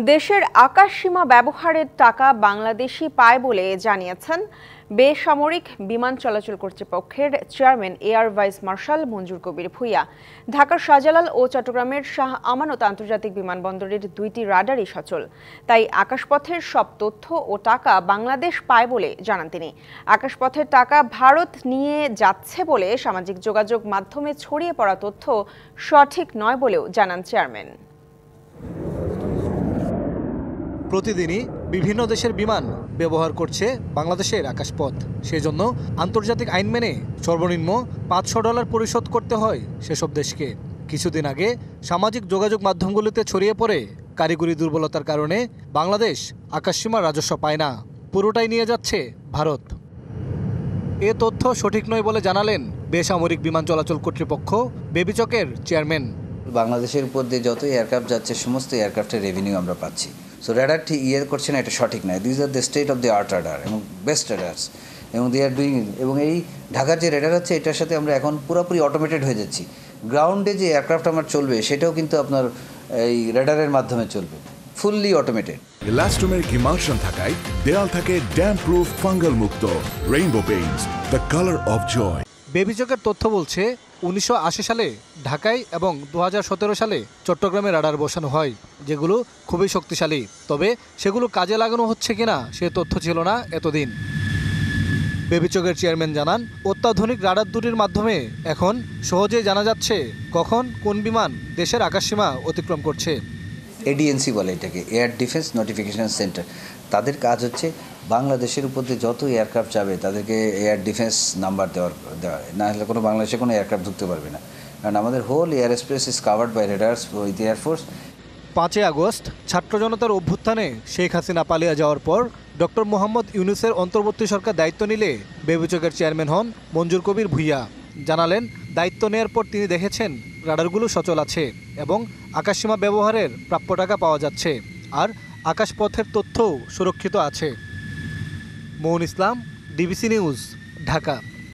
দেশের আকাশসীমা ব্যবহারের টাকা বাংলাদেশই পায় বলে জানিয়েছেন বেসামরিক বিমান চলাচল কর্তৃপক্ষের চেয়ারম্যান এয়ার ভাইস মার্শাল মঞ্জুর কবির ভূঁইয়া। ঢাকার শাহজালাল ও চট্টগ্রামের শাহ আমানত আন্তর্জাতিক বিমানবন্দরের দুইটি রাডারই সচল, তাই আকাশপথের সব তথ্য ও টাকা বাংলাদেশ পায় বলে জানান তিনি। আকাশপথের টাকা ভারত নিয়ে যাচ্ছে বলে সামাজিক যোগাযোগ মাধ্যমে ছড়িয়ে পড়া তথ্য সঠিক নয় বলেও জানান চেয়ারম্যান। প্রতিদিনই বিভিন্ন দেশের বিমান ব্যবহার করছে বাংলাদেশের আকাশপথ। সেজন্য আন্তর্জাতিক আইন মেনে সর্বনিম্ন $500 পরিশোধ করতে হয় সেসব দেশকে। কিছুদিন আগে সামাজিক যোগাযোগ মাধ্যমগুলিতে ছড়িয়ে পড়ে কারিগরি দুর্বলতার কারণে বাংলাদেশ আকাশসীমার রাজস্ব পায় না, পুরোটাই নিয়ে যাচ্ছে ভারত। এ তথ্য সঠিক নয় বলে জানালেন বেসামরিক বিমান চলাচল কর্তৃপক্ষ বেবিচকের চেয়ারম্যান। বাংলাদেশের উপর দিয়ে যত এয়ারক্রাফট যাচ্ছে সমস্ত এয়ারক্রাফটের রেভিনিউ আমরা পাচ্ছি। সো রাডারটি করছে না, এটা সঠিক নয়। This are the state of the art radar এবং বেস্ট রাডার্স, এবং দে আর ডুইং। এবং এই ঢাকার যে রাডার আছে এটার সাথে আমরা এখন পুরোপুরি অটোমেটেড হয়ে যাচ্ছি। গ্রাউন্ডে যে এয়ারক্রাফট আমার চলবে সেটাও কিন্তু আপনার এই রাডারের মাধ্যমে চলবে, ফুললি অটোমেটেড। ইলাস্টোমেরিক ইমালশন থাকায় দেয়াল থাকে ড্যাম প্রুফ, ফাঙ্গাল মুক্ত। Rainbow Paints, the colour of joy. বেবিচকের তথ্য বলছে 1980 সালে ঢাকায় এবং 2017 সালে চট্টগ্রামে রাডার বসানো হয়, যেগুলো খুবই শক্তিশালী। তবে সেগুলো কাজে লাগানো হচ্ছে কিনা সে তথ্য ছিল না এতদিন। বেবিচকের চেয়ারম্যান জানান, অত্যাধুনিক রাডার দুটির মাধ্যমে এখন সহজেই জানা যাচ্ছে কখন কোন বিমান দেশের আকাশসীমা অতিক্রম করছে। এডিএনসি বলে এটাকে, এয়ার ডিফেন্স নোটিফিকেশন সেন্টার। তাদের কাজ হচ্ছে বাংলাদেশের উপর দিয়ে যত এয়ারক্রাফট যাবে তাদেরকে এয়ার ডিফেন্স নাম্বার দেওয়া, না হলে কোনো বাংলাদেশে কোনো এয়ারক্রাফট ঢুকতে পারবে না, কারণ আমাদের whole air space is covered by radars with air force. 5 August ছাত্র জনতার অভ্যুত্থানে শেখ হাসিনা পালিয়ে যাওয়ার পর ডক্টর মোহাম্মদ ইউনূসের অন্তর্বর্তী সরকার দায়িত্ব নিলে বেবিচকের চেয়ারম্যান হন মঞ্জুর কবির ভূঁইয়া। জানালেন, দায়িত্ব নেয়ার পর তিনি দেখেছেন রাডারগুলো সচল আছে এবং আকাশসীমা ব্যবহারের প্রাপ্য টাকা পাওয়া যাচ্ছে, আর আকাশপথের তথ্যও সুরক্ষিত আছে। মৌন ইসলাম, ডিবিসি নিউজ, ঢাকা।